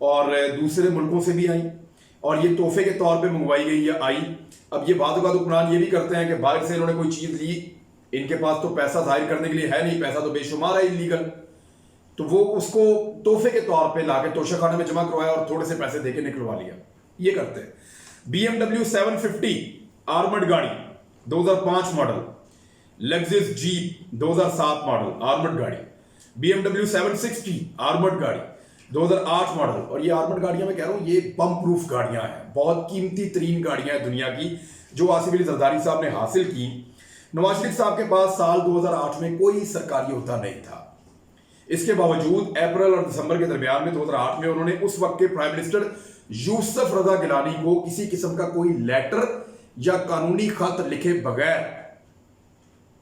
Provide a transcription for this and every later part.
اور دوسرے ملکوں سے بھی آئیں اور یہ تحفے کے طور پہ منگوائی گئی یا آئی. اب یہ بعض اوقات حکمران یہ بھی کرتے ہیں کہ باہر سے انہوں نے کوئی چیز لی, ان کے پاس تو پیسہ ظاہر کرنے کے لیے ہے نہیں, پیسہ تو بے شمار ہے انلیگل, تو وہ اس کو تحفے کے طور پہ لا کے توشہ خانے میں جمع کروایا اور تھوڑے سے پیسے دے کے نکلوا لیا. یہ کرتے ہیں. BMW 750 آرمڈ گاڑی 2005 ماڈل, لیگزس جیپ 2007 ماڈل آرمڈ گاڑی, BMW 760 آرمڈ گاڑی 2008 ماڈل. اور یہ آرمڈ گاڑیاں میں کہہ رہا ہوں یہ بم پروف گاڑیاں ہیں, بہت قیمتی ترین گاڑیاں ہیں دنیا کی جو آصف علی زرداری صاحب نے حاصل کی. نواز شریف صاحب کے پاس سال 2008 میں کوئی سرکاری عہدہ نہیں تھا. اس کے باوجود اپریل اور دسمبر کے درمیان میں 2008 میں انہوں نے اس وقت کے پرائم منسٹر یوسف رضا گیلانی کو کسی قسم کا کوئی لیٹر یا قانونی خط لکھے بغیر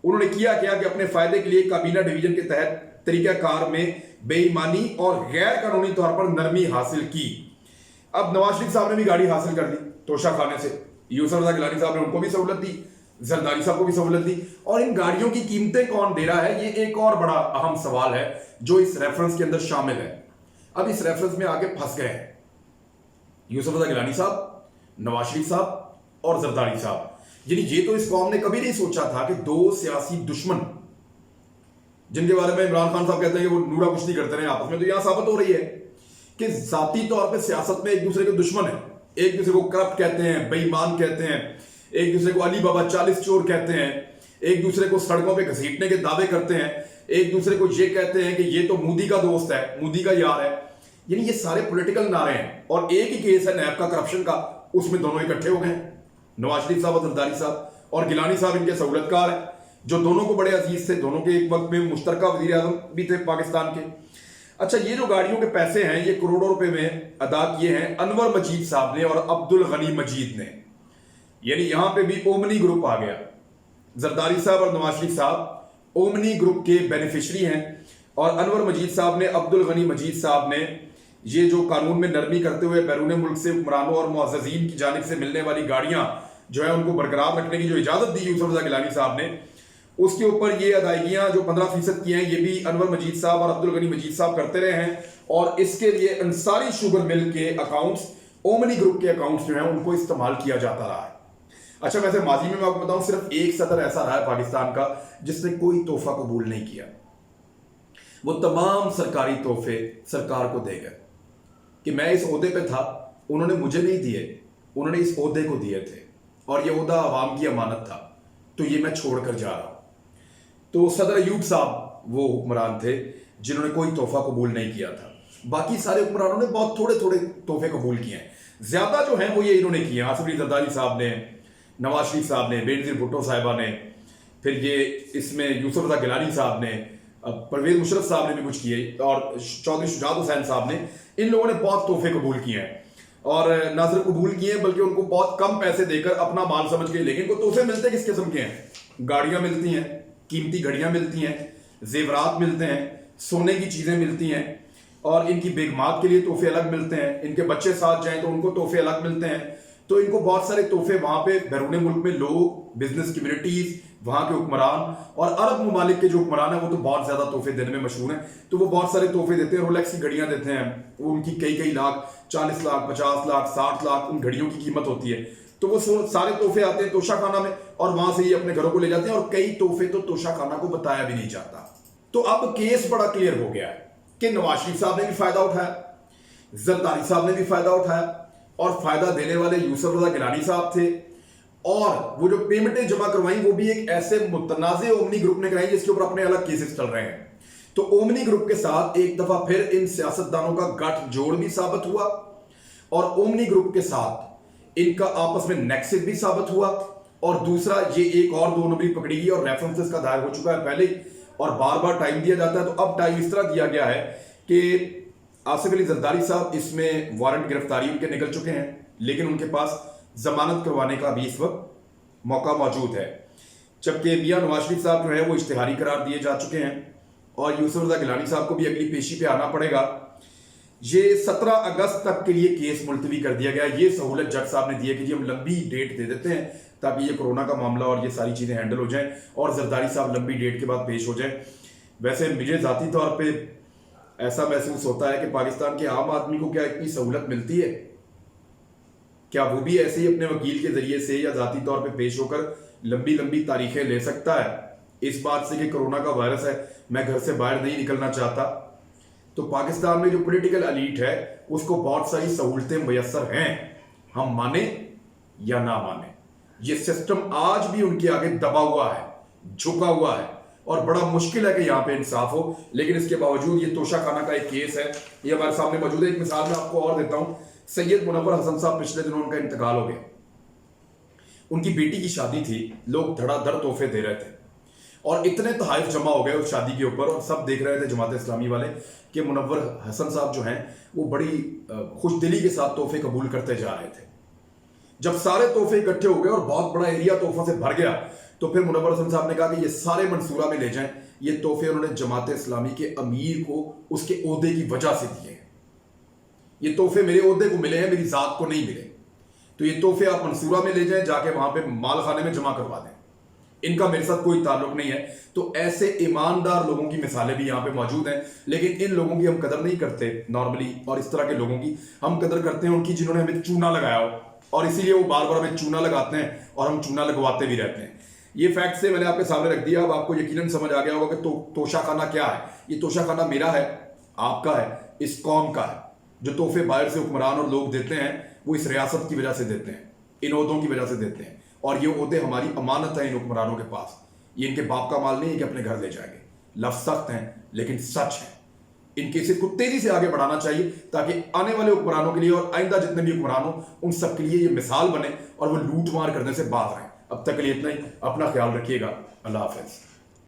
انہوں نے کیا کہ اپنے فائدے کے لیے کابینہ ڈویژن کے تحت طریقہ کار میں بے ایمانی اور غیر قانونی طور پر نرمی حاصل کی. اب نواز شریف صاحب نے بھی گاڑی حاصل کر لی توشہ خانے سے, یوسف رضا گیلانی صاحب نے ان کو بھی سہولت دی, زرداری صاحب کو بھی سہولت دی. اور ان گاڑیوں کی قیمتیں کون دے رہا ہے, یہ ایک اور بڑا اہم سوال ہے جو اس ریفرنس کے اندر شامل ہے. اب اس ریفرنس میں آگے پھنس گئے ہیں یوسف رضا گیلانی صاحب, نواز شریف صاحب اور زرداری صاحب. یعنی یہ تو اس قوم نے کبھی نہیں سوچا تھا کہ دو سیاسی دشمن جن کے بارے میں عمران خان صاحب کہتے ہیں کہ وہ نورا کشتی کرتے رہے آپس میں, تو یہاں ثابت ہو رہی ہے کہ ذاتی طور پہ سیاست میں ایک دوسرے کے دشمن ہیں. ایک دوسرے کو کرپٹ کہتے ہیں, بے ایمان کہتے ہیں, ایک دوسرے کو علی بابا 40 چور کہتے ہیں, ایک دوسرے کو سڑکوں پہ گھسیٹنے کے دعوے کرتے ہیں, ایک دوسرے کو یہ کہتے ہیں کہ یہ تو مودی کا دوست ہے, مودی کا یار ہے. یعنی یہ سارے پولیٹیکل نعرے ہیں اور ایک ہی کیس ہے نیب کا کرپشن کا, اس میں دونوں اکٹھے ہو گئے ہیں, نواز شریف صاحب اور زرداری صاحب. اور گیلانی صاحب ان کے سہولت کار ہیں جو دونوں کو بڑے عزیز تھے, دونوں کے ایک وقت میں مشترکہ وزیر اعظم بھی تھے پاکستان کے. اچھا, یہ جو گاڑیوں کے پیسے ہیں یہ کروڑوں روپے میں ادا کیے ہیں انور مجید صاحب نے اور عبد الغنی مجید نے. یعنی یہاں پہ بھی اومنی گروپ آ گیا. زرداری صاحب اور نواز شریف صاحب اومنی گروپ کے بینیفیشری ہیں, اور انور مجید صاحب نے, عبد الغنی مجید صاحب نے یہ جو قانون میں نرمی کرتے ہوئے بیرون ملک سے حکمرانوں اور معززین کی جانب سے ملنے والی گاڑیاں جو ہے ان کو برقرار رکھنے کی جو اجازت دی یوسف رضا گیلانی صاحب نے, اس کے اوپر یہ ادائیگیاں جو 15% کی ہیں یہ بھی انور مجید صاحب اور عبد الغنی مجید صاحب کرتے رہے ہیں. اور اس کے لیے انصاری شوگر مل کے اکاؤنٹس, اومنی گروپ کے اکاؤنٹس جو ہیں ان کو استعمال کیا جاتا رہا ہے. اچھا, ویسے ماضی میں آپ کو بتاؤں صرف ایک صدر ایسا رہا ہے پاکستان کا جس نے کوئی تحفہ قبول نہیں کیا. وہ تمام سرکاری تحفے سرکار کو دے گئے کہ میں اس عہدے پہ تھا, انہوں نے مجھے نہیں دیے, انہوں نے اس عہدے کو دیے تھے اور یہ عہدہ عوام کی امانت تھا, تو یہ میں چھوڑ کر جا رہا ہوں. تو صدر ایوب صاحب وہ حکمران تھے جنہوں نے کوئی تحفہ قبول نہیں کیا تھا. باقی سارے حکمرانوں نے بہت تھوڑے تھوڑے تحفے قبول کیے ہیں. زیادہ جو ہیں وہ یہ انہوں نے کیے ہیں, آصف علی زرداری صاحب نے, نواز شریف صاحب نے, بے نظیر بھٹو صاحبہ نے, پھر یہ اس میں یوسف رضا گیلانی صاحب نے, پرویز مشرف صاحب نے بھی کچھ کیے, اور چودھری شجاعت حسین صاحب نے. ان لوگوں نے بہت تحفے قبول کیے ہیں, اور نہ صرف قبول کیے ہیں بلکہ ان کو بہت کم پیسے دے کر اپنا مال سمجھ کے. لیکن کو تحفے ملتے کس قسم کے ہیں؟ گاڑیاں ملتی ہیں, قیمتی گھڑیاں ملتی ہیں, زیورات ملتے ہیں, سونے کی چیزیں ملتی ہیں, اور ان کی بیگمات کے لیے تحفے الگ ملتے ہیں, ان کے بچے ساتھ جائیں تو ان کو تحفے الگ ملتے ہیں. تو ان کو بہت سارے تحفے وہاں پہ بیرون ملک میں لوگ, بزنس کمیونٹیز, وہاں کے حکمران اور عرب ممالک کے جو حکمران ہیں وہ تو بہت زیادہ تحفے دینے میں مشہور ہیں, تو وہ بہت سارے تحفے دیتے ہیں. رولیکس کی گھڑیاں دیتے ہیں, وہ ان کی کئی لاکھ, 40 لاکھ, 50 لاکھ, 60 لاکھ ان گھڑیوں کی قیمت ہوتی ہے. تو وہ سارے تحفے آتے ہیں توشہ خانہ میں اور وہاں سے ہی اپنے گھروں کو لے جاتے ہیں, اور کئی تحفے تو توشہ خانہ کو بتایا بھی نہیں جاتا. تو اب کیس بڑا کلیئر ہو گیا ہے کہ نواز شریف صاحب نے بھی فائدہ اٹھایا, زرداری صاحب نے بھی فائدہ اٹھایا, اور فائدہ دینے والے یوسف رضا گیلانی صاحب تھے. اور وہ جو پیمنٹیں جمع کروائیں وہ بھی ایک ایسے متنازع اومنی گروپ نے کرائی جس کے اوپر اپنے الگ کیسز چل رہے ہیں. تو اومنی گروپ کے ساتھ ایک دفعہ پھر ان سیاستدانوں کا گٹھ جوڑ بھی ثابت ہوا, اور اومنی گروپ کے ساتھ ان کا آپس میں نیکسس بھی ثابت ہوا. اور دوسرا یہ ایک اور 2 نمبری پکڑی گئی, اور ریفرنسز کا دائر ہو چکا ہے پہلے ہی, اور بار بار ٹائم دیا جاتا ہے. تو اب ٹائم اس طرح دیا گیا ہے کہ آصف علی زرداری صاحب اس میں وارنٹ گرفتاری ان کے نکل چکے ہیں, لیکن ان کے پاس ضمانت کروانے کا بھی اس وقت موقع موجود ہے. جبکہ میاں نواز شریف صاحب جو ہے وہ اشتہاری قرار دیے جا چکے ہیں, اور یوسف رضا گیلانی صاحب کو بھی اگلی پیشی پہ آنا پڑے گا. یہ 17 اگست تک کے لیے کیس ملتوی کر دیا گیا. یہ سہولت جج صاحب نے دی ہے کہ جی ہم لمبی ڈیٹ دے دیتے ہیں تاکہ یہ کورونا کا معاملہ اور یہ ساری چیزیں ہینڈل ہو جائیں, اور زرداری صاحب لمبی ڈیٹ کے بعد پیش ہو جائیں. ویسے مجھے ذاتی طور پہ ایسا محسوس ہوتا ہے کہ پاکستان کے عام آدمی کو کیا اتنی سہولت ملتی ہے؟ کیا وہ بھی ایسے ہی اپنے وکیل کے ذریعے سے یا ذاتی طور پہ پیش ہو کر لمبی لمبی تاریخیں لے سکتا ہے اس بات سے کہ کرونا کا وائرس ہے، میں گھر سے باہر نہیں نکلنا چاہتا؟ تو پاکستان میں جو پولیٹیکل ایلیٹ ہے اس کو بہت ساری سہولتیں میسر ہیں، ہم مانیں یا نہ مانیں، یہ سسٹم آج بھی ان کے آگے دبا ہوا ہے، جھکا ہوا ہے، اور بڑا مشکل ہے کہ یہاں پہ انصاف ہو۔ لیکن اس کے باوجود یہ توشہ خانہ کا ایک کیس ہے، یہ ہمارے سامنے موجود ہے۔ ایک مثال میں آپ کو اور دیتا ہوں، سید منور حسن صاحب پچھلے دنوں ان کا انتقال ہو گیا، ان کی بیٹی کی شادی تھی، لوگ دھڑا دھڑ تحفے دے رہے تھے اور اتنے تحائف جمع ہو گئے اس شادی کے اوپر، اور سب دیکھ رہے تھے جماعت اسلامی والے کہ منور حسن صاحب جو ہیں وہ بڑی خوش دلی کے ساتھ تحفے قبول کرتے جا رہے تھے۔ جب سارے تحفے اکٹھے ہو گئے اور بہت بڑا ایریا تحفوں سے بھر گیا تو پھر منور حسن صاحب نے کہا کہ یہ سارے منصورہ میں لے جائیں، یہ تحفے انہوں نے جماعت اسلامی کے امیر کو اس کے عہدے کی وجہ سے دیے ہیں، یہ تحفے میرے عہدے کو ملے ہیں، میری ذات کو نہیں ملے، تو یہ تحفے آپ منصورہ میں لے جائیں، جا کے وہاں پہ مال خانے میں جمع کروا دیں، ان کا میرے ساتھ کوئی تعلق نہیں ہے۔ تو ایسے ایماندار لوگوں کی مثالیں بھی یہاں پہ موجود ہیں، لیکن ان لوگوں کی ہم قدر نہیں کرتے نارملی، اور اس طرح کے لوگوں کی ہم قدر کرتے ہیں ان کی جنہوں نے ہمیں چونا لگایا ہو، اور اسی لیے وہ بار بار ہمیں چونا لگاتے ہیں اور ہم چونا لگواتے بھی رہتے ہیں۔ یہ فیکٹ سے میں نے آپ کے سامنے رکھ دیا، اب آپ کو یقیناً سمجھ آ گیا ہوگا کہ توشہ خانہ کیا ہے۔ یہ توشہ خانہ میرا ہے، آپ کا ہے، اس قوم کا ہے۔ جو تحفے باہر سے حکمران اور لوگ دیتے ہیں وہ اس ریاست کی وجہ سے دیتے ہیں، ان عہدوں کی وجہ سے دیتے ہیں، اور یہ عہدے ہماری امانت ہیں ان حکمرانوں کے پاس، یہ ان کے باپ کا مال نہیں ہے کہ اپنے گھر لے جائیں گے۔ لفظ سخت ہیں لیکن سچ ہے، ان کیسز کو تیزی سے آگے بڑھانا چاہیے تاکہ آنے والے حکمرانوں کے لیے اور آئندہ جتنے بھی حکمران ہوں ان سب کے لیے یہ مثال بنے اور وہ لوٹ مار کرنے سے باز رہیں۔ اب تک کے لیے اتنا ہی، اپنا خیال رکھیے گا، اللہ حافظ۔